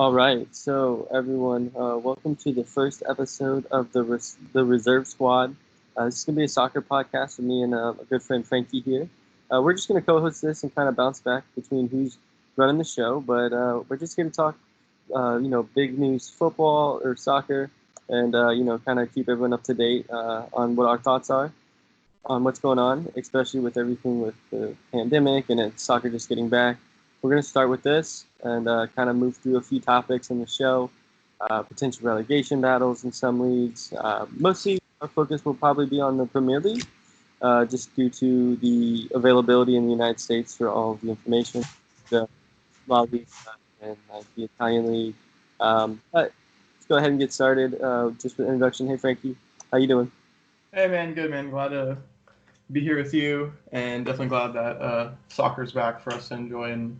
All right, so everyone, welcome to the first episode of the Reserve Squad. This is gonna be a soccer podcast with me and a good friend Frankie here. We're just gonna co-host this and kind of bounce back between who's running the show, but we're just gonna talk, big news, football or soccer, and kind of keep everyone up to date on what our thoughts are on what's going on, especially with everything with the pandemic and soccer just getting back. We're going to start with this and kind of move through a few topics in the show, potential relegation battles in some leagues. Mostly our focus will probably be on the Premier League, just due to the availability in the United States for all of the information, the La Liga and the Italian League. But let's go ahead and get started. Just with introduction. Hey, Frankie, how you doing? Hey man, good man. Glad to be here with you, and definitely glad that soccer's back for us to enjoy and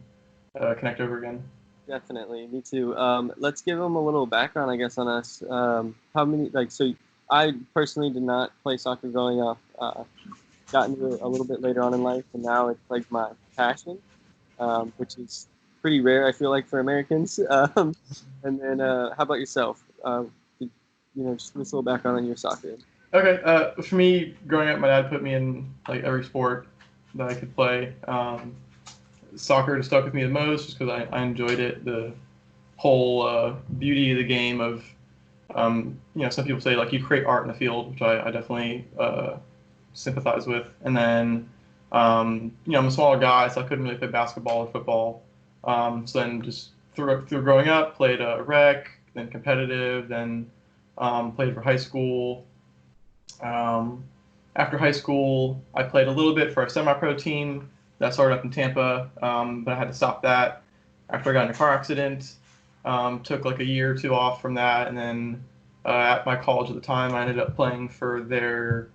connect over again. Definitely, me too. Let's give them a little background, I guess, on us. How many, so I personally did not play soccer growing up. Got into it a little bit later on in life, and now it's like my passion, which is pretty rare, I feel like, for Americans. And then, how about yourself? Just give us a little background on your soccer. Okay, for me, growing up, my dad put me in like every sport that I could play. Soccer just stuck with me the most just because I enjoyed it. The whole beauty of the game of, some people say like you create art in the field, which I definitely sympathize with. And then, I'm a smaller guy, so I couldn't really play basketball or football. So then just through growing up, played rec, then competitive, then played for high school. After high school, I played a little bit for a semi-pro team that started up in Tampa, but I had to stop that after I got in a car accident. Took like a year or two off from that, and then at my college at the time, I ended up playing for their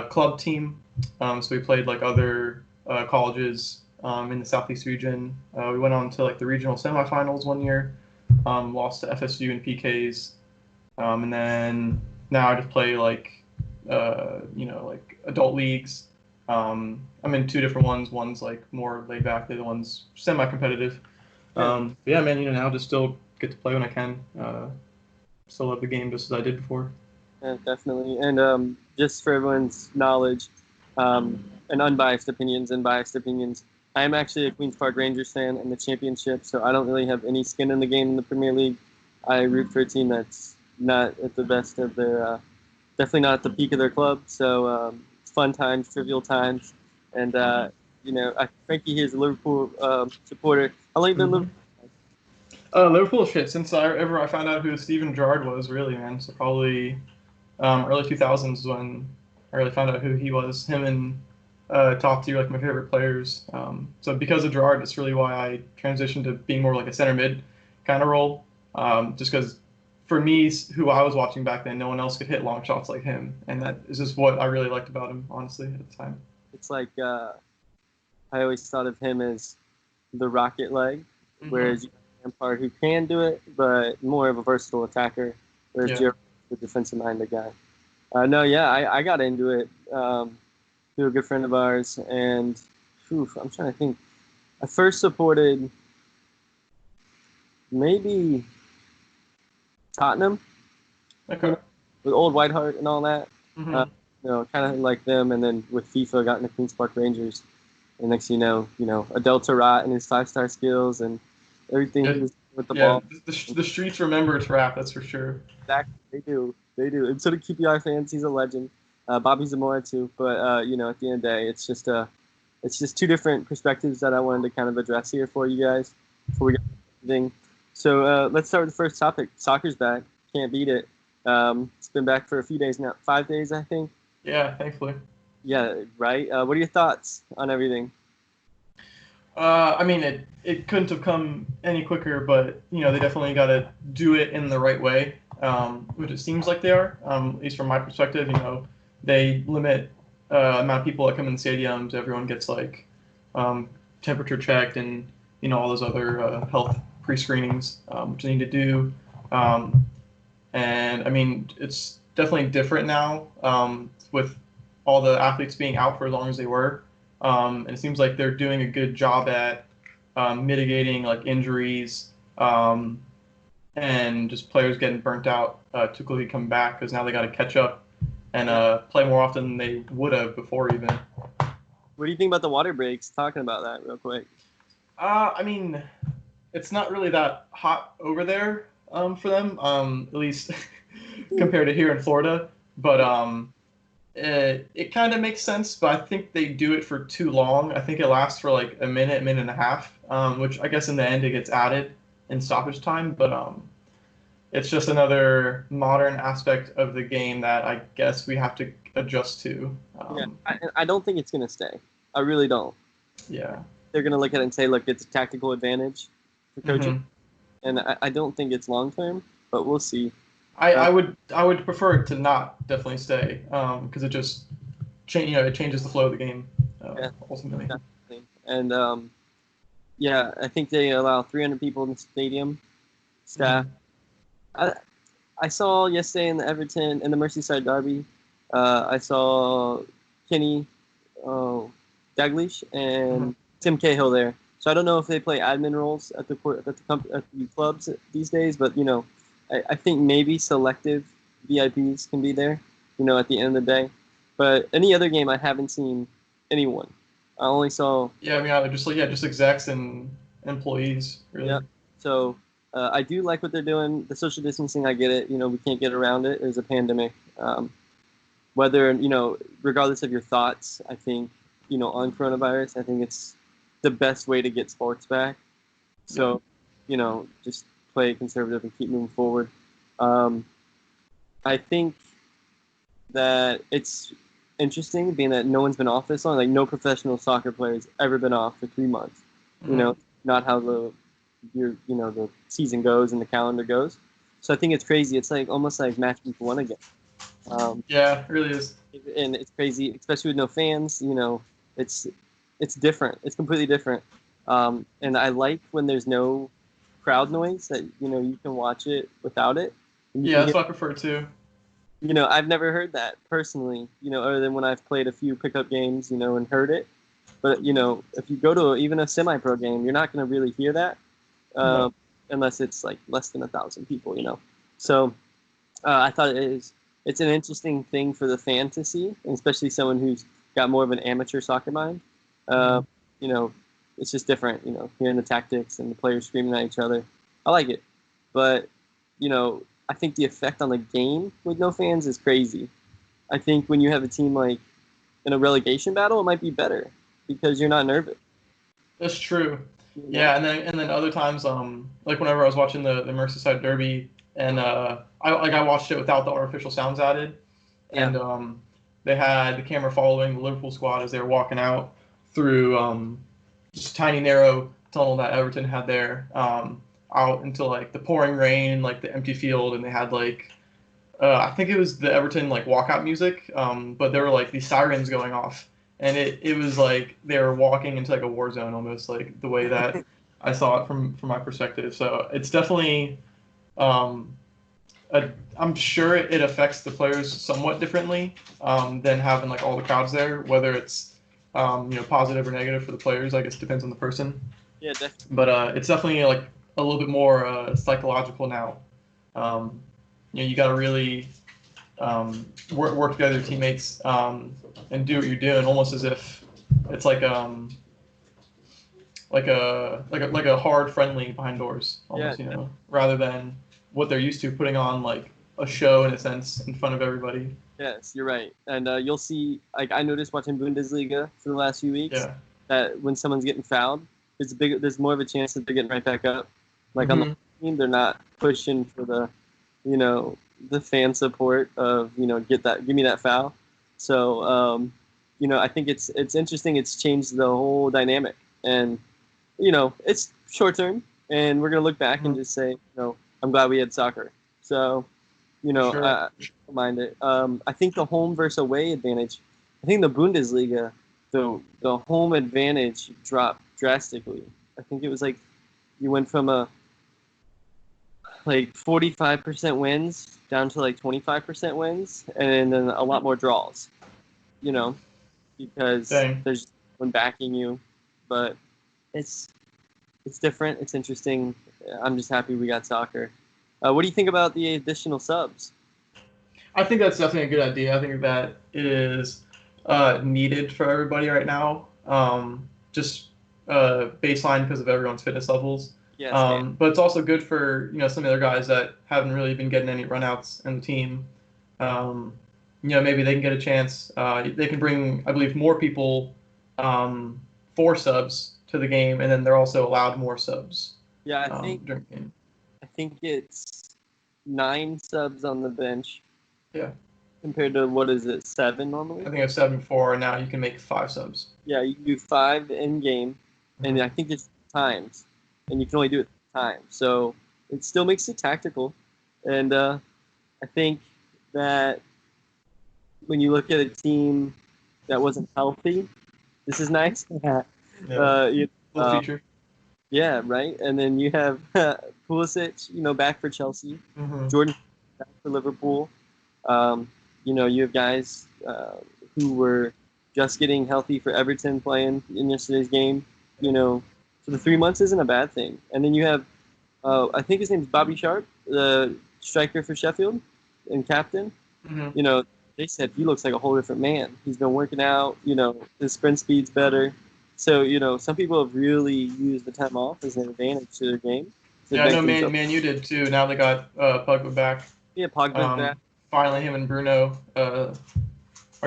club team. So we played like other colleges in the Southeast region. We went on to like the regional semifinals one year, lost to FSU in PKs, and then now I just play like adult leagues. I'm in two different ones. One's like more laid back. The other one's semi-competitive. Yeah, man. Now just still get to play when I can. Still love the game just as I did before. Yeah, definitely. And just for everyone's knowledge, and unbiased opinions and biased opinions, I am actually a Queens Park Rangers fan in the championship, so I don't really have any skin in the game in the Premier League. I root for a team that's not at the best of their, definitely not at the peak of their club. So fun times, trivial times, and Frankie here is a Liverpool supporter. How long have you been Liverpool? Liverpool shit since I found out who Steven Gerrard was, really, man. So probably early 2000s when I really found out who he was. Him and top tier, like my favorite players. So because of Gerrard, that's really why I transitioned to being more like a center mid kind of role. Just because for me, who I was watching back then, no one else could hit long shots like him, and that is just what I really liked about him, honestly, at the time. It's like I always thought of him as the rocket leg, whereas you have Lampard who can do it, but more of a versatile attacker, whereas Gerrard is the defensive-minded guy. I got into it through a good friend of ours, and I'm trying to think. I first supported maybe Tottenham, Okay. with old White Hart and all that. Mm-hmm. Kind of like them, and then with FIFA, got into Queens Park Rangers, and next thing you know, Adel Taarabt and his 5-star skills and everything he was with the ball. The streets remember Taarabt, that's for sure. Exactly, they do. And so to QPR fans, he's a legend. Bobby Zamora too, but at the end of the day, it's just two different perspectives that I wanted to kind of address here for you guys before we get everything. So let's start with the first topic. Soccer's back. Can't beat it. It's been back for a few days now. 5 days, I think. Yeah, thankfully. Yeah, right. What are your thoughts on everything? I mean, it couldn't have come any quicker, but they definitely got to do it in the right way, which it seems like they are. At least from my perspective, they limit amount of people that come in the stadiums. Everyone gets like temperature checked and all those other health pre-screenings, which they need to do. And I mean, it's definitely different now with all the athletes being out for as long as they were. And it seems like they're doing a good job at mitigating like injuries and just players getting burnt out too quickly coming back because now they got to catch up and play more often than they would have before even. What do you think about the water breaks? Talking about that real quick. I mean, it's not really that hot over there for them, at least compared to here in Florida. But it kind of makes sense. But I think they do it for too long. I think it lasts for like a minute and a half, which I guess in the end it gets added in stoppage time. But it's just another modern aspect of the game that I guess we have to adjust to. Yeah, I don't think it's gonna stay. I really don't. Yeah. They're gonna look at it and say, look, it's a tactical advantage for coaching, Mm-hmm. and I don't think it's long term, but we'll see. I would prefer it to not definitely stay because it just it changes the flow of the game Yeah, ultimately. definitely. And yeah, I think they allow 300 people in the stadium. Staff. Mm-hmm. I saw yesterday in the Everton and the Merseyside derby. I saw Kenny Dalglish and Tim Cahill there. So I don't know if they play admin roles at the clubs these days, but I think maybe selective VIPs can be there. At the end of the day. But any other game, I haven't seen anyone. I only saw. Yeah, I mean, just execs and employees really. Yeah. So I do like what they're doing. The social distancing, I get it. We can't get around it. There's a pandemic. Whether regardless of your thoughts, I think on coronavirus, I think it's the best way to get sports back. So, just play conservative and keep moving forward. I think that it's interesting, being that no one's been off this long. Like, no professional soccer player's ever been off for 3 months. Not how the season goes and the calendar goes. So I think it's crazy. It's like almost like match week one again. Yeah, it really is. And it's crazy, especially with no fans. It's different. It's completely different. And I like when there's no crowd noise, that you can watch it without it. Yeah, that's what I prefer too. I've never heard that personally. Other than when I've played a few pickup games, and heard it. But if you go to even a semi-pro game, you're not going to really hear that, No. unless it's like less than 1,000 people. So I thought it's an interesting thing for the fan to see, and especially someone who's got more of an amateur soccer mind. It's just different. Hearing the tactics and the players screaming at each other. I like it, but I think the effect on the game with no fans is crazy. I think when you have a team like in a relegation battle, it might be better because you're not nervous. That's true. Yeah, and then other times, like whenever I was watching the Merseyside derby, and I watched it without the artificial sounds added, and they had the camera following the Liverpool squad as they were walking out through just a tiny narrow tunnel that Everton had there, out into like the pouring rain, like the empty field, and they had like I think it was the Everton like walkout music, but there were like these sirens going off, and it was like they were walking into like a war zone almost, like the way that I saw it from my perspective. So it's definitely, I'm sure it affects the players somewhat differently than having like all the crowds there, whether it's positive or negative for the players. I guess it depends on the person. Yeah, definitely. But it's definitely like a little bit more psychological now. You got to really work together with your teammates and do what you're doing, almost as if it's like a hard friendly behind doors, almost, rather than what they're used to, putting on like a show in a sense in front of everybody. Yes, you're right, and you'll see. Like, I noticed watching Bundesliga for the last few weeks that when someone's getting fouled, there's more of a chance that they're getting right back up. Like on the team, they're not pushing for the the fan support of give me that foul. So I think it's interesting. It's changed the whole dynamic, and it's short term, and we're gonna look back and just say, I'm glad we had soccer. So Sure. I don't mind it. I think the home versus away advantage. I think the Bundesliga, the home advantage dropped drastically. I think it was like you went from a like 45% wins down to like 25% wins, and then a lot more draws. Because there's one backing you, but it's different. It's interesting. I'm just happy we got soccer. What do you think about the additional subs? I think that's definitely a good idea. I think that it is needed for everybody right now. Just baseline because of everyone's fitness levels. Yes, and But it's also good for some of the other guys that haven't really been getting any runouts in the team. Um, maybe they can get a chance. They can bring, I believe, more people, 4 subs to the game, and then they're also allowed more subs yeah, I think during the game. I think it's 9 subs on the bench Yeah, compared to what is it, 7 normally? I think it's 7-4, and now you can make 5 subs. Yeah, you do 5 in game, and Mm-hmm. I think it's times, and you can only do it times. So it still makes it tactical, and I think that when you look at a team that wasn't healthy, this is nice. Yeah, You, little feature. yeah, right. And then you have Pulisic, back for Chelsea. Mm-hmm. Jordan back for Liverpool. Um, you have guys who were just getting healthy for Everton playing in yesterday's game. So the 3 months isn't a bad thing. And then you have, I think his name's Bobby Sharp, the striker for Sheffield and captain. Mm-hmm. You know, they said he looks like a whole different man. He's been working out. His sprint speed's better. So some people have really used the time off as an advantage to their game to Yeah, I make know themselves. Man U did too. Now they got Pogba back. Yeah, Pogba's back. Finally, him and Bruno are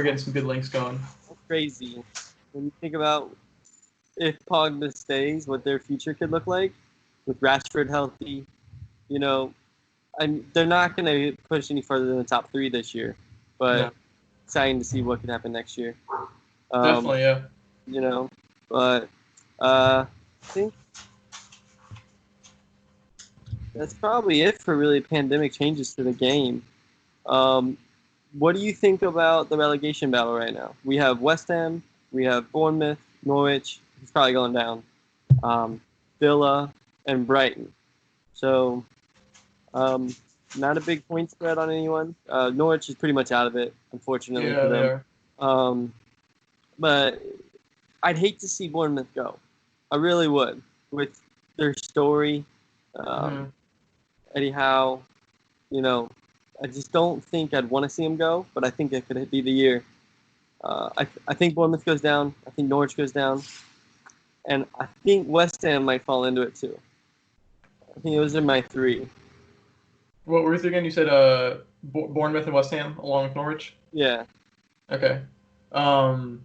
getting some good links going. That's crazy when you think about if Pogba stays, what their future could look like with Rashford healthy. You know, they're not going to push any further than the top 3 this year, No, but exciting to see what could happen next year. Um, definitely, yeah. But I think that's probably it for really pandemic changes to the game. Um, what do you think about the relegation battle right now? We have West Ham, we have Bournemouth, Norwich, who's probably going down, um, Villa, and Brighton. So, not a big point spread on anyone. Norwich is pretty much out of it, unfortunately for Yeah, they them. are. Um, but I'd hate to see Bournemouth go. I really would, with their story. Mm-hmm. Eddie Howe, you know, I just don't think I'd want to see him go, but I think it could be the year. I think Bournemouth goes down. I think Norwich goes down. And I think West Ham might fall into it too. I think those are my 3. What were you thinking? You said Bournemouth and West Ham along with Norwich. Yeah. Okay. Um,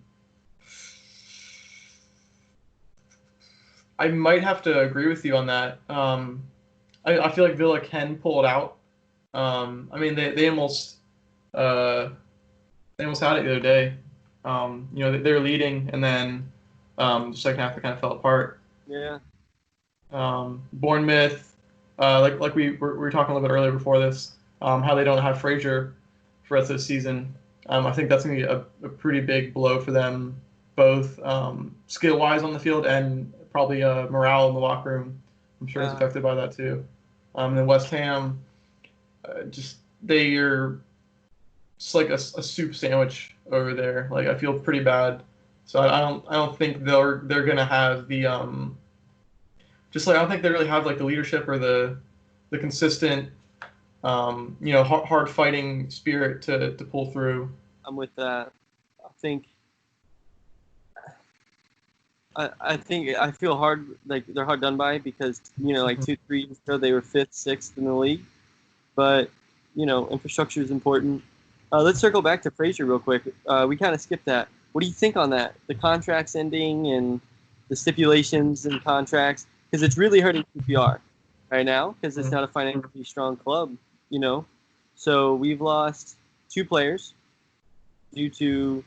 I might have to agree with you on that. I feel like Villa can pull it out. I mean, they almost had it the other day. They were leading, and then the second half they kind of fell apart. Yeah. Bournemouth, like we were talking a little bit earlier before this, how they don't have Frazier for the rest of the season. I think that's going to be a pretty big blow for them, both skill-wise on the field and probably morale in the locker room. I'm sure it's affected by that too. And then West Ham, just they are just like a soup sandwich over there. Like I feel pretty bad. So I don't think they're gonna have the just like I don't think they really have like the leadership or the consistent hard fighting spirit to pull through. I'm with that. I think I feel hard, like they're hard done by because like 2-3 years ago they were 5th, 6th in the league, but infrastructure is important. Let's circle back to Frazier real quick. We kind of skipped that. What do you think on that? The contracts ending and the stipulations and contracts, because it's really hurting QPR right now because it's not a financially strong club. So we've lost 2 players due to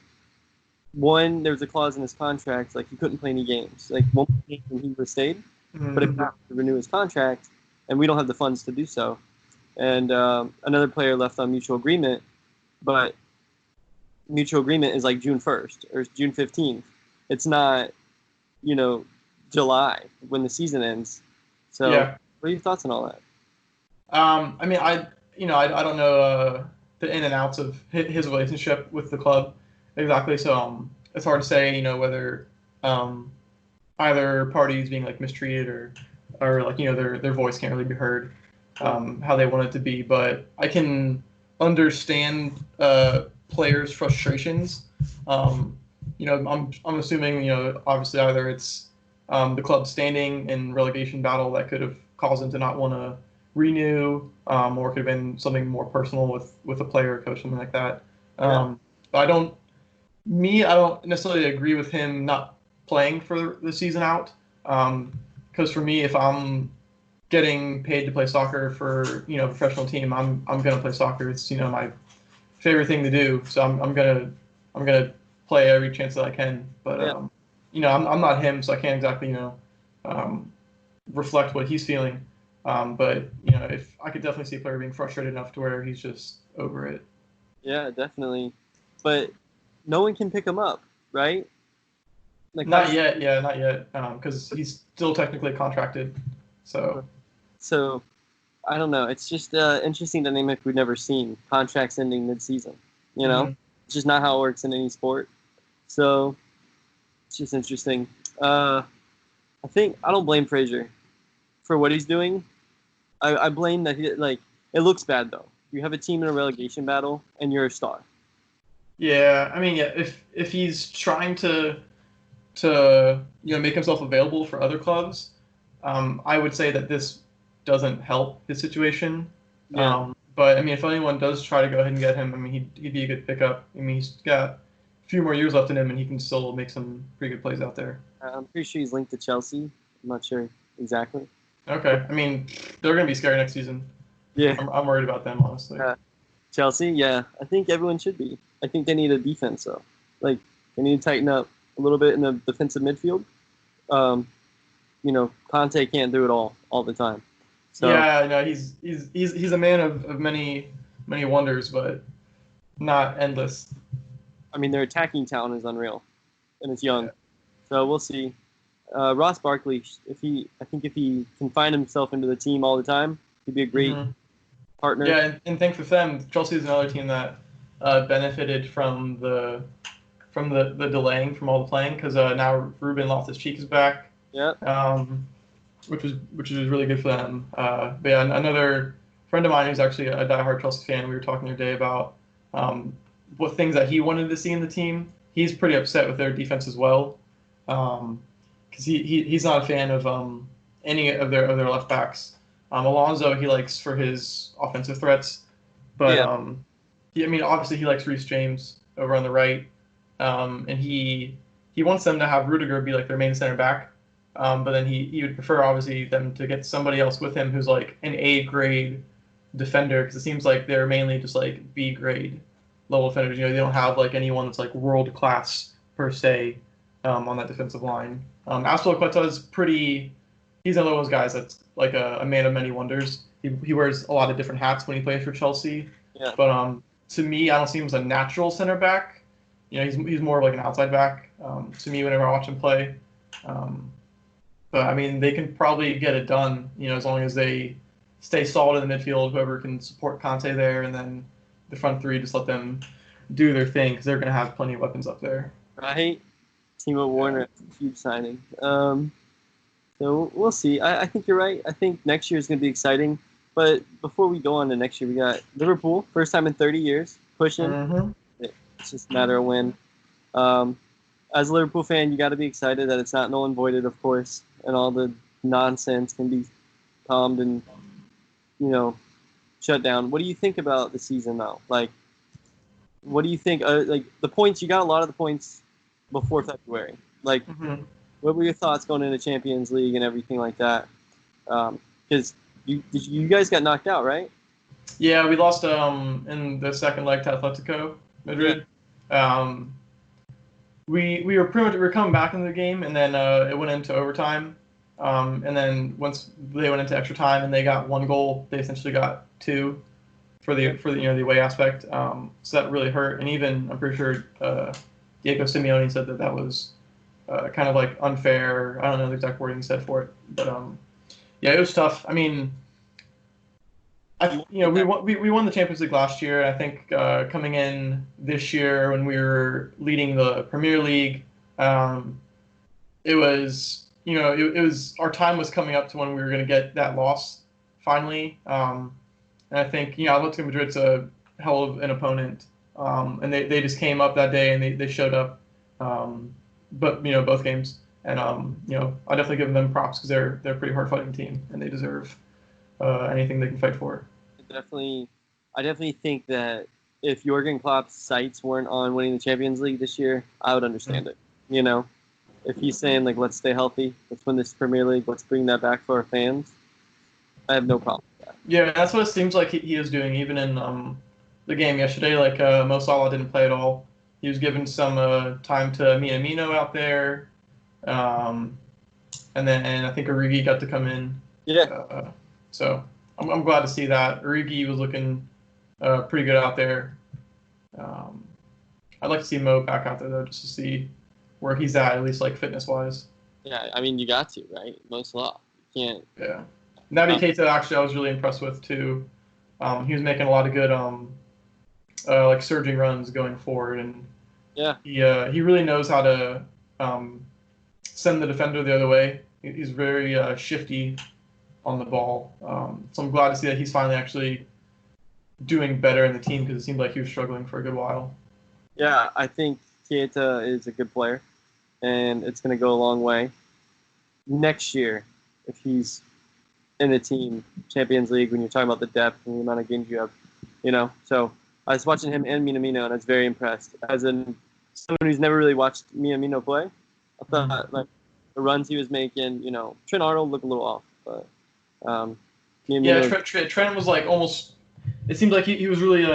one. There was a clause in his contract like he couldn't play any games. Like one game when he was stayed, but if not to renew his contract, and we don't have the funds to do so. And another player left on mutual agreement, but mutual agreement is like June 1st or June 15th. It's not, July when the season ends. So, Yeah. what are your thoughts on all that? I mean, I don't know the in and outs of his relationship with the club exactly. So it's hard to say, whether either party is being like mistreated or like their voice can't really be heard. Yeah. how they want it to be. But I can understand players' frustrations. Um, I'm assuming obviously either it's the club standing in relegation battle that could have caused them to not want to renew, or it could have been something more personal with a player or coach, something like that. Yeah. But I don't necessarily agree with him not playing for the season out. Because for me, if I'm getting paid to play soccer for a professional team, I'm gonna play soccer. It's my favorite thing to do. So I'm gonna play every chance that I can. But Yeah. I'm not him, so I can't exactly um, reflect what he's feeling. But if I could definitely see a player being frustrated enough to where he's just over it. Yeah, definitely. But no one can pick him up, right? Like, how Not does yet, yeah, not yet, because he's still technically contracted. So so? I don't know. It's just an interesting dynamic we've never seen. Contracts ending mid-season. You know, mhm. it's just not how it works in any sport. So it's just interesting. I think I don't blame Frazier for what he's doing. I blame that he like it looks bad though. You have a team in a relegation battle and you're a star. Yeah, I mean, yeah, if he's trying to make himself available for other clubs, I would say that this doesn't help his situation. Yeah, But I mean, if anyone does try to go ahead and get him, I mean, he'd be a good pickup. I mean, he's got a few more years left in him, and he can still make some pretty good plays out there. I'm pretty sure he's linked to Chelsea. I'm not sure exactly. Okay, I mean, they're gonna be scary next season. Yeah, I'm worried about them, honestly. Chelsea. Yeah, I think everyone should be. I think they need a defense though. Like they need to tighten up a little bit in the defensive midfield. Um, Conte can't do it all the time. So Yeah, no, he's a man of many wonders, but not endless. I mean, their attacking talent is unreal, and it's young. Yeah. So we'll see. Ross Barkley, I think if he can find himself into the team all the time, he'd be a great hmm partner. Yeah, and thanks for them. Chelsea's another team that benefited from the delaying from all the playing because now Ruben Loftus-Cheek is back, Yeah, um, which is really good for them. But yeah, another friend of mine who's actually a diehard Chelsea fan. We were talking the other day about what things that he wanted to see in the team. He's pretty upset with their defense as well, because he's not a fan of any of their left backs. Alonso he likes for his offensive threats, but yeah, I mean obviously he likes Reece James over on the right, and he wants them to have Rudiger be like their main center back, but then he would prefer obviously them to get somebody else with him who's like an A grade defender because it seems like they're mainly just like B grade level defenders. They don't have like anyone that's like world class per se on that defensive line. Aspilicueta is pretty. He's another one of those guys that's like a man of many wonders. He wears a lot of different hats when he plays for Chelsea, yeah. but to me, I don't see him as a natural center back. He's more of like an outside back to me whenever I watch him play. Um, but I mean, they can probably get it done. As long as they stay solid in the midfield, whoever can support Conte there, and then the front three just let them do their thing because they're going to have plenty of weapons up there. Right. Timo Yeah. Werner, huge signing. So we'll see. I think you're right. I think next year is going to be exciting. But before we go on to next year, we got Liverpool, first time in 30 years, pushing. Mm-hmm. It's just a matter of when. Um, as a Liverpool fan, you got to be excited that it's not null and voided, of course, and all the nonsense can be calmed and you know shut down. What do you think about the season now? Like, what do you think? Like the points, you got a lot of the points before February. Like, Mm-hmm. what were your thoughts going into Champions League and everything like that? Because you guys got knocked out, right? Yeah, we lost in the second leg to Atletico Yeah, Madrid. Um, we were pretty much we were coming back into the game, and then it went into overtime. And then once they went into extra time and they got one goal, they essentially got two yeah, for the away aspect. So that really hurt. And even I'm pretty sure Diego Simeone said that was kind of like unfair. I don't know the exact wording he said for it, but yeah, it was tough. I mean, we won the Champions League last year. I think coming in this year when we were leading the Premier League, it was it was our time was coming up to when we were going to get that loss finally. And I think, Atletico Madrid's a hell of an opponent. And they just came up that day and they showed up. But, both games. And, I definitely give them props because they're a pretty hard fighting team and they deserve anything they can fight for. I definitely think that if Jurgen Klopp's sights weren't on winning the Champions League this year, I would understand it. If he's saying like, let's stay healthy, let's win this Premier League, let's bring that back for our fans, I have no problem with that. Yeah, that's what it seems like he is doing. Even in the game yesterday, like Mo Salah didn't play at all. He was given some time to Minamino out there, and I think Origi got to come in. Yeah. So I'm glad to see that. Origi was looking pretty good out there. I'd like to see Mo back out there though, just to see where he's at least like fitness wise. Yeah, I mean you got to, right? Mo Salah. You can't. Yeah. Naby Keita, actually, I was really impressed with too. He was making a lot of good like surging runs going forward, and he really knows how to send the defender the other way. He's very shifty on the ball. So I'm glad to see that he's finally actually doing better in the team because it seemed like he was struggling for a good while. Yeah, I think Keita is a good player, and it's going to go a long way. Next year, if he's in the team, Champions League, when you're talking about the depth and the amount of games you have, So I was watching him and Minamino, and I was very impressed. As someone who's never really watched Minamino play, I thought like the runs he was making, Trent Arnold looked a little off, but Minamino, Trent was like almost. It seemed like he was really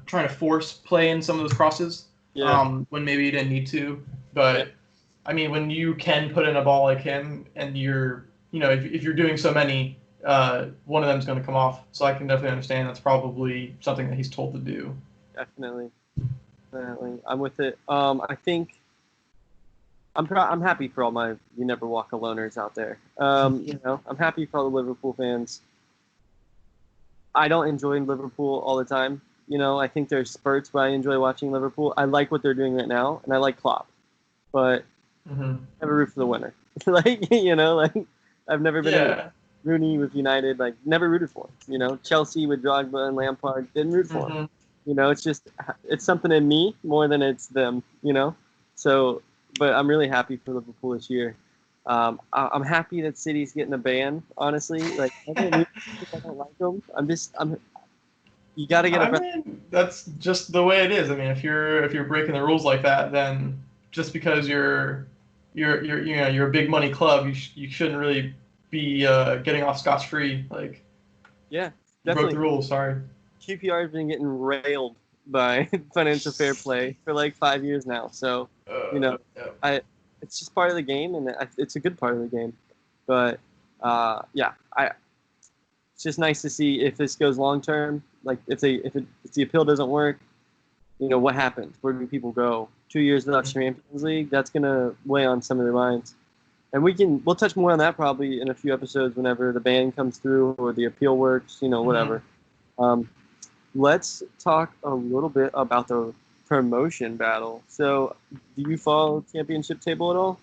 trying to force play in some of those crosses. When maybe he didn't need to, but I mean, when you can put in a ball like him, and you're, if you're doing so many. One of them is going to come off, so I can definitely understand that's probably something that he's told to do. Definitely, I'm with it. I think I'm happy for all my "You Never Walk Aloners" out there. I'm happy for all the Liverpool fans. I don't enjoy Liverpool all the time. I think there's spurts where I enjoy watching Liverpool. I like what they're doing right now, and I like Klopp, but I never root for the winner. I've never been. Yeah. Rooney with United, like never rooted for him. Chelsea with Drogba and Lampard, didn't root for him. It's something in me more than it's them. So, but I'm really happy for Liverpool this year. I'm happy that City's getting a ban. Honestly, like I don't like them. You got to get a. I mean, that's just the way it is. I mean, if you're breaking the rules like that, then just because you're a big money club, you shouldn't really be getting off scotch-free. Like, yeah, you broke the rules. Sorry. QPR has been getting railed by financial fair play for like 5 years now. So it's just part of the game, and it's a good part of the game. But it's just nice to see if this goes long term. Like if the appeal doesn't work, what happens? Where do people go? 2 years without Champions League, that's gonna weigh on some of their minds. And we'll touch more on that probably in a few episodes whenever the ban comes through or the appeal works, whatever. Let's talk a little bit about the promotion battle. So, do you follow championship table at all?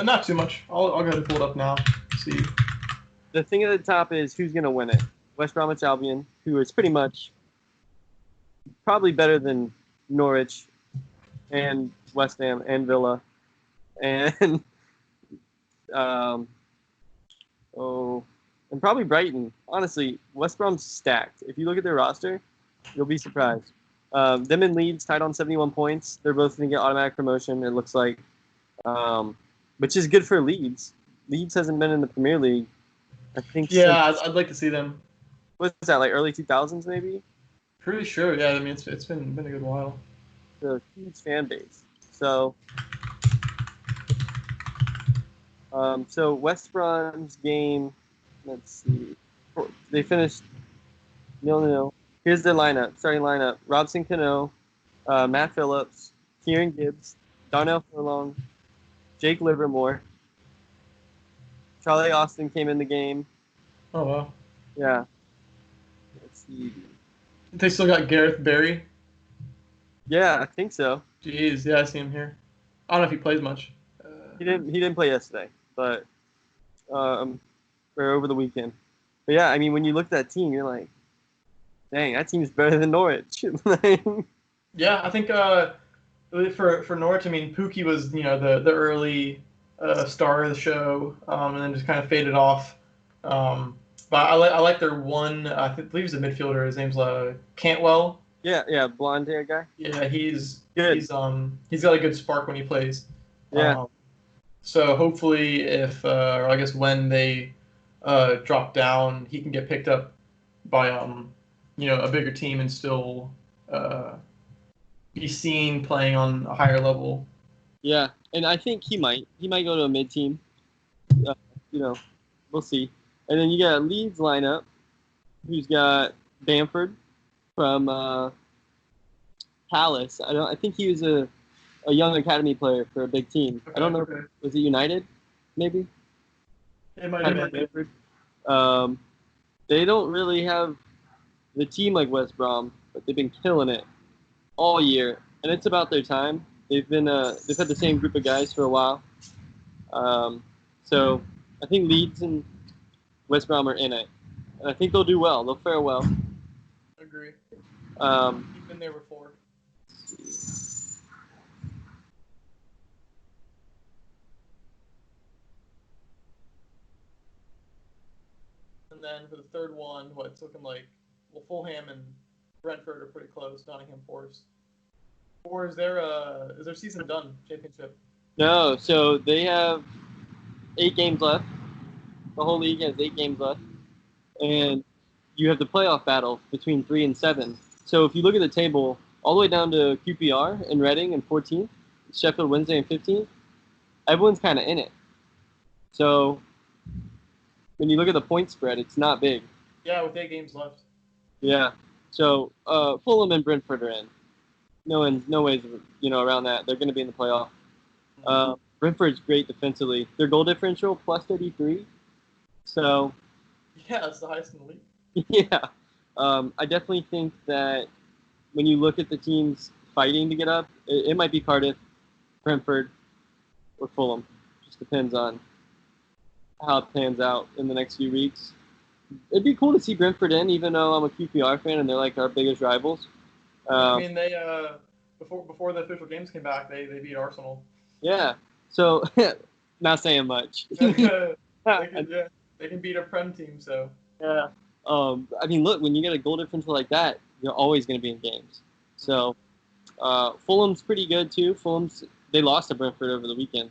Not too much. I'll go ahead and pull it up now. See. The thing at the top is who's going to win it. West Bromwich Albion, who is pretty much probably better than Norwich and West Ham and Villa. And and probably Brighton. Honestly, West Brom's stacked. If you look at their roster, you'll be surprised. Them and Leeds tied on 71 points. They're both going to get automatic promotion, it looks like, which is good for Leeds. Leeds hasn't been in the Premier League, I think. Yeah, I'd like to see them. What's that, like early 2000s maybe? Pretty sure, yeah. I mean, it's been a good while. It's a huge fan base. So West Brom's game, let's see. They finished 0-0. Here's their starting lineup. Robson Cano, Matt Phillips, Kieran Gibbs, Darnell Furlong, Jake Livermore. Charlie Austin came in the game. Oh, wow. Yeah. Let's see. They still got Gareth Barry? Yeah, I think so. Jeez, yeah, I see him here. I don't know if he plays much. He didn't play yesterday, but or over the weekend. But yeah, I mean, when you look at that team, you're like, dang, that team's better than Norwich. Yeah, I think for Norwich, I mean, Pookie was the early star of the show, and then just kind of faded off. But I like their one. Believe he's a midfielder. His name's Cantwell. Yeah, blonde hair guy. Yeah, he's Good. he's got a good spark when he plays. Yeah, Um, so hopefully, if or I guess when they drop down, he can get picked up by a bigger team and still uh, be seen playing on a higher level. yeah, and I think he might go to a mid team. Uh, you know, we'll see. And then you got Leeds lineup, who's got Bamford from Palace. I think he was a young academy player for a big team. I Okay, don't know. okay. Was it United? Maybe. It might Kind have of been. Bamford. Um, they don't really have the team like West Brom, but they've been killing it all year, and it's about their time. They've had the same group of guys for a while. So I think Leeds and West Brom are in it, and I think they'll do well. They'll fare well. Agree. Um, He's been there before. And then for the third one, it's looking like Fulham and Brentford are pretty close. Nottingham Forest. Or is their season done? Championship. no, so they have 8 games left. The whole league has 8 games left, and you have the playoff battle between 3 and 7. So if you look at the table, all the way down to QPR and Reading in 14th, Sheffield Wednesday in 15th, everyone's kind of in it. So when you look at the point spread, it's not big. Yeah, with 8 games left. Yeah. So Fulham and Brentford are in. No ways, around that. They're going to be in the playoff. Brentford's great defensively. Their goal differential plus 33. So Yeah, that's the highest in the league. yeah, I definitely think that when you look at the teams fighting to get up, it might be Cardiff, Brentford, or Fulham. Just depends on how it pans out in the next few weeks. It'd be cool to see Brentford in, even though I'm a QPR fan and they're like our biggest rivals. I mean, they before the official games came back, they beat Arsenal. Yeah. So, not saying much. They can beat a Prem team. So Yeah. I mean, look, when you get a goal differential like that, you're always going to be in games. So, Fulham's pretty good too. They lost to Brentford over the weekend.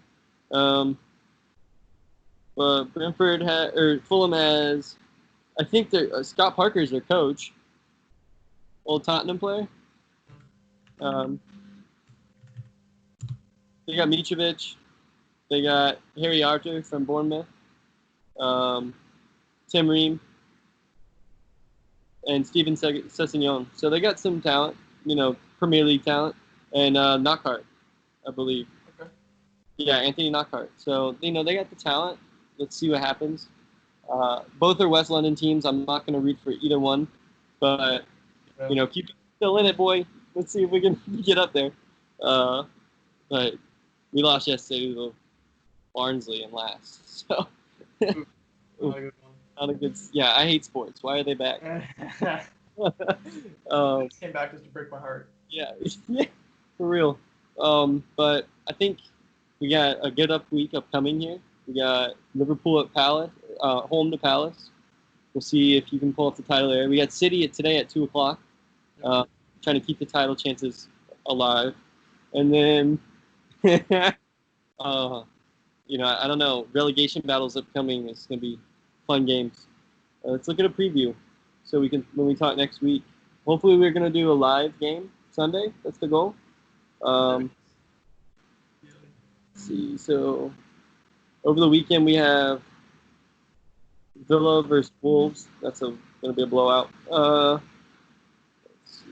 But Fulham has, I think Scott Parker's their coach, old Tottenham player. They got Mitrovic. They got Harry Arthur from Bournemouth. Tim Ream. And Steven Sessegnon. So they got some talent, Premier League talent. And Knockhart, I believe. okay. Yeah, Anthony Knockhart. So, they got the talent. Let's see what happens. Both are West London teams. I'm not going to root for either one. But, keep still in it, boy. Let's see if we can get up there. But we lost yesterday to Barnsley in last. So, Not a good one. not a good. Yeah, I hate sports. Why are they back? Came back just to break my heart. Yeah, for real. But I think we got a good week upcoming here. We got Liverpool at Palace, home to Palace. We'll see if you can pull off the title there. We got City today at 2:00. Trying to keep the title chances alive. And then, I don't know. Relegation battles upcoming. It's gonna be fun games. Let's look at a preview, so we can when we talk next week. Hopefully, we're gonna do a live game Sunday. That's the goal. Let's see. So over the weekend we have Villa versus Wolves. That's going to be a blowout. Let's see.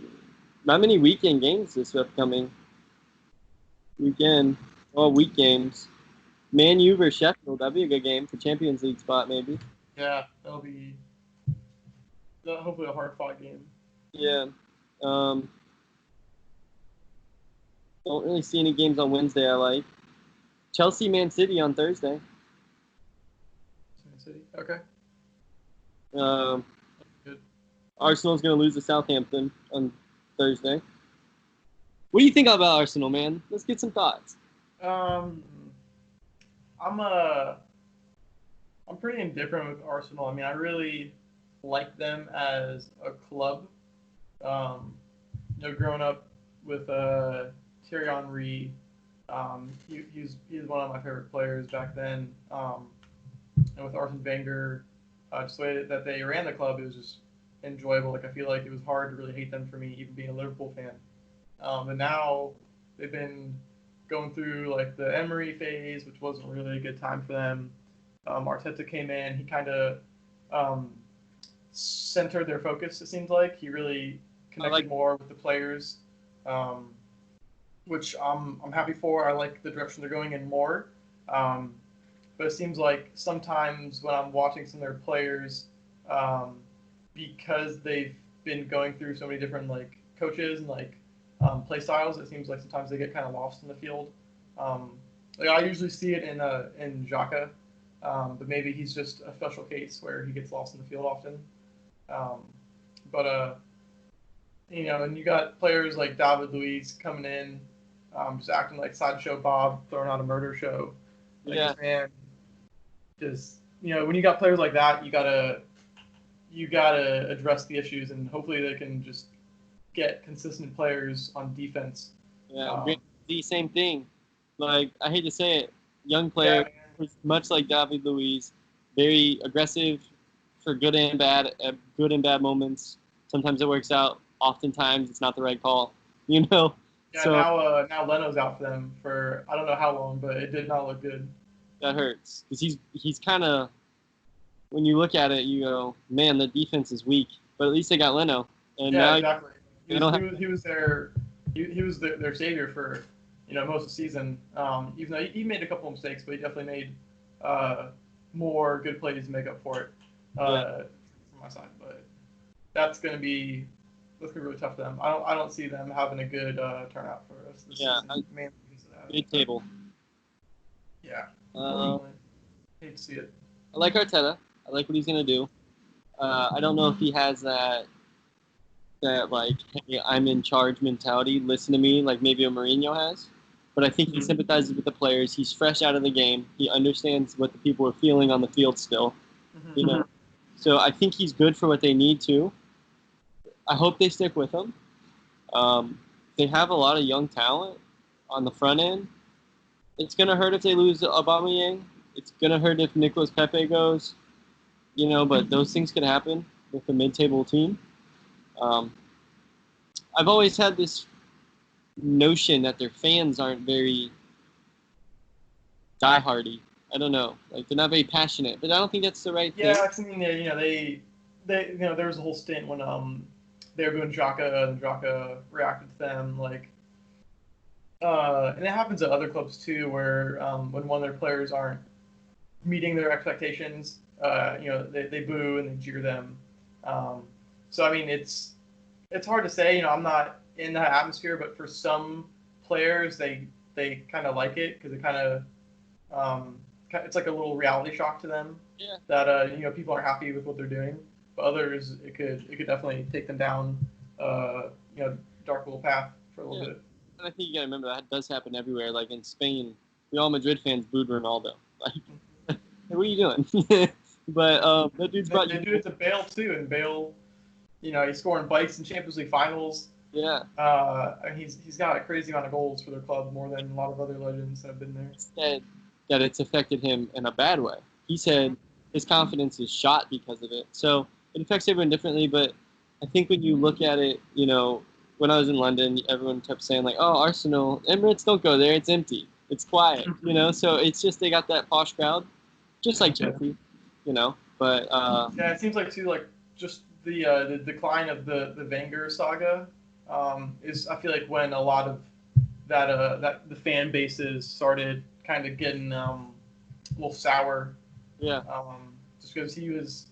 Not many weekend games this upcoming weekend. All week games. Man U versus Sheffield. That'd be a good game for Champions League spot, maybe. Yeah, that'll be hopefully a hard-fought game. Yeah. Don't really see any games on Wednesday I like. Chelsea Man City on Thursday. City. Okay. Um, Good. Arsenal's going to lose to Southampton on Thursday. What do you think about Arsenal, man? Let's get some thoughts. Um, I'm uh I'm pretty indifferent with Arsenal. I mean, I really like them as a club. Um, growing up with Thierry Henry, he's one of my favorite players back then. And with Arsene Wenger, just the way that they ran the club, it was just enjoyable. Like I feel like it was hard to really hate them for me, even being a Liverpool fan. And now they've been going through like the Emery phase, which wasn't really a good time for them. Arteta came in, he kind of um, centered their focus. It seems like he really connected more with the players, um, which I'm happy for. I like the direction they're going in more. Um, but it seems like sometimes when I'm watching some of their players, um, because they've been going through so many different like coaches and like play styles, it seems like sometimes they get kind of lost in the field. Um, like I usually see it in Xhaka, but maybe he's just a special case where he gets lost in the field often. Um, but and you got players like David Luiz coming in, just acting like sideshow Bob, throwing out a murder show. Like Yeah. this man, just when you got players like that, you gotta address the issues, and hopefully they can just get consistent players on defense. Yeah, Um, the same thing. Like I hate to say it, young yeah, player, much like David Luiz, very aggressive for good and bad moments. Sometimes it works out. Oftentimes it's not the right call. You know. yeah. So Now Leno's out for them for I don't know how long, but it did not look good. that hurts because he's kind of when you look at it, you go, man, the defense is weak. But at least they got Leno, and Yeah, now exactly. He they was don't he have. was he was their savior for most of the season. Even though he made a couple of mistakes, but he definitely made uh, more good plays to make up for it Yeah, from my side. But that's gonna be really tough for them. I don't see them having a good turnout for the rest of the yeah, season, mainly because of that. mid table. Yeah, Um, unfortunately, hate to see it. I like Arteta. I like what he's gonna do. I don't know if he has that like, hey, I'm in charge mentality. Listen to me, like maybe a Mourinho has. But I think he sympathizes with the players. He's fresh out of the game. He understands what the people are feeling on the field still. Mm-hmm. You know, so I think he's good for what they need to. I hope they stick with him. They have a lot of young talent on the front end. It's gonna hurt if they lose Aubameyang. It's gonna hurt if Nicolas Pepe goes. But those things could happen with a mid-table team. Um, I've always had this notion that their fans aren't very diehardy. I don't know, like they're not very passionate, but I don't think that's the right thing. Yeah, I mean, there was a whole stint when they were doing Jaka and Jaka reacted to them like, and it happens at other clubs too, where when one of their players aren't meeting their expectations, they boo and they jeer them. Um, so I mean, it's hard to say. I'm not in that atmosphere, but for some players, they kind of like it because it kind of it's like a little reality shock to them. Yeah. That people are happy with what they're doing, but others it could definitely take them down dark little path for a little bit. And I think you gotta remember that does happen everywhere. Like in Spain, Real Madrid fans booed Ronaldo. Like, hey, what are you doing? But that dude's brought They you. do it to Bale too, and Bale, he's scoring bites in Champions League finals. Yeah. And he's got a crazy amount of goals for their club, more than a lot of other legends have been there. Said that it's affected him in a bad way. He said his confidence is shot because of it. So it affects everyone differently. But I think when you look at it, when I was in London, everyone kept saying like, "Oh, Arsenal, Emirates, don't go there. It's empty. It's quiet." So it's just they got that posh crowd, just like Chelsea. But yeah, it seems like too like just the decline of the Wenger saga is I feel like when a lot of that the fan bases started kind of getting a little sour. Yeah. Just because he was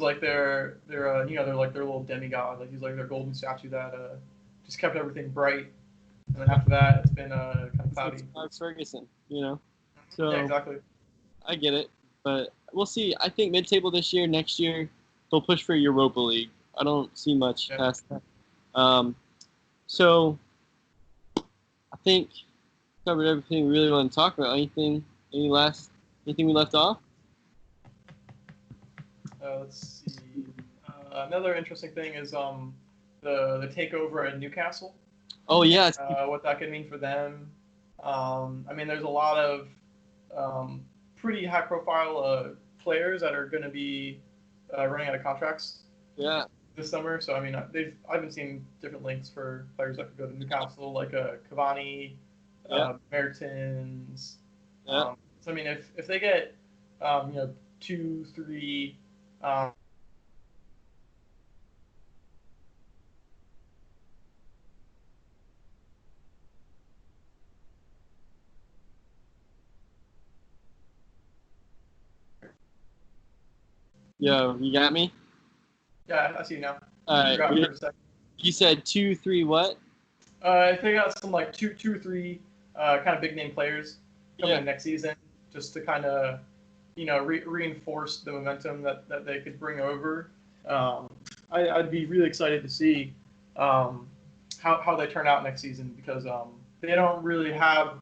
like they're like their little demigod. Like he's like their golden statue that just kept everything bright. And then after that, it's been kind of cloudy. It's Ferguson, So yeah, exactly. I get it, but we'll see. I think mid-table this year. Next year, they'll push for Europa League. I don't see much past that. So I think covered everything we really want to talk about. Anything we left off? Let's see. Another interesting thing is the takeover at Newcastle. Oh yeah, What that could mean for them. I mean, there's a lot of pretty high-profile players that are going to be running out of contracts yeah, this summer. So I mean, I've been seeing different links for players that could go to Newcastle, like Cavani, yeah, Mertens. yeah. So I mean, if they get 2, 3. Yo, you got me? Yeah, I see you now. All right. Forgot for a second. You said 2, 3 what? If they got some like two or three kind of big name players coming in next season, just to kind of reinforce the momentum that they could bring over. I'd be really excited to see how they turn out next season because they don't really have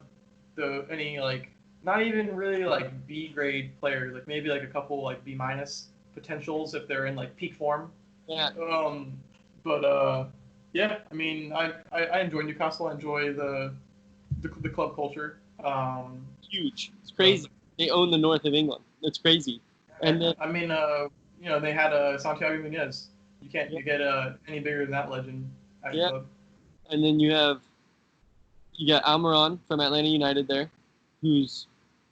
any like not even really like B grade players, like maybe like a couple like B minus potentials if they're in like peak form. Yeah. But yeah, I mean, I enjoy Newcastle. I enjoy the club culture. Huge. It's crazy. They own the north of England. It's crazy. And then, I mean, they had Santiago Munez. You can't get any bigger than that legend at the club. And then you got Almiron from Atlanta United there, who's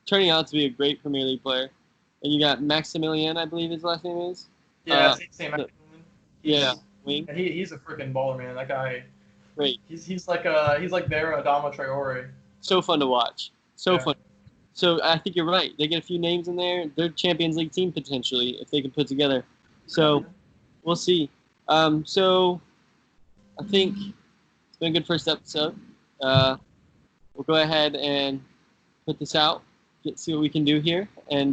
turning out to be a great Premier League player. And you got Maximilian, I believe his last name is. Yeah, same Maximilian. Yeah, wing. And he's a freaking baller, man. That guy. Great. He's like their Adama Traore. So fun to watch. So fun. So I think you're right. They get a few names in there. They're Champions League team potentially if they can put together. So we'll see. So I think it's been a good first episode. We'll go ahead and put this out, see what we can do here, and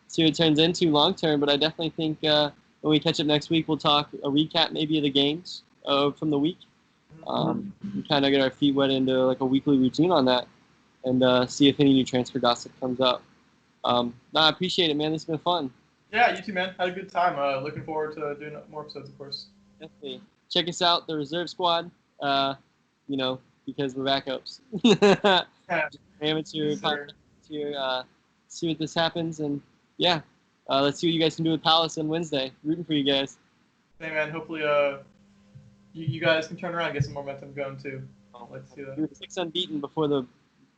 see what it turns into long term. But I definitely think when we catch up next week, we'll talk a recap maybe of the games from the week. And kind of get our feet wet into like a weekly routine on that, and see if any new transfer gossip comes up. I appreciate it, man. This has been fun. Yeah, you too, man. Had a good time. Looking forward to doing more episodes, of course. Definitely. Check us out, the Reserve Squad. Because we're backups. Amateur podcast here. See what this happens, and yeah, let's see what you guys can do with Palace on Wednesday. Rooting for you guys. Hey, man. Hopefully, you guys can turn around and get some momentum going too. Let's see that. We were 6 unbeaten before the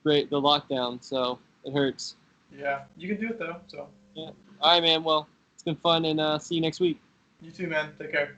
lockdown, so it hurts. Yeah, you can do it though. So. Yeah. All right, man. Well, it's been fun, and see you next week. You too, man. Take care.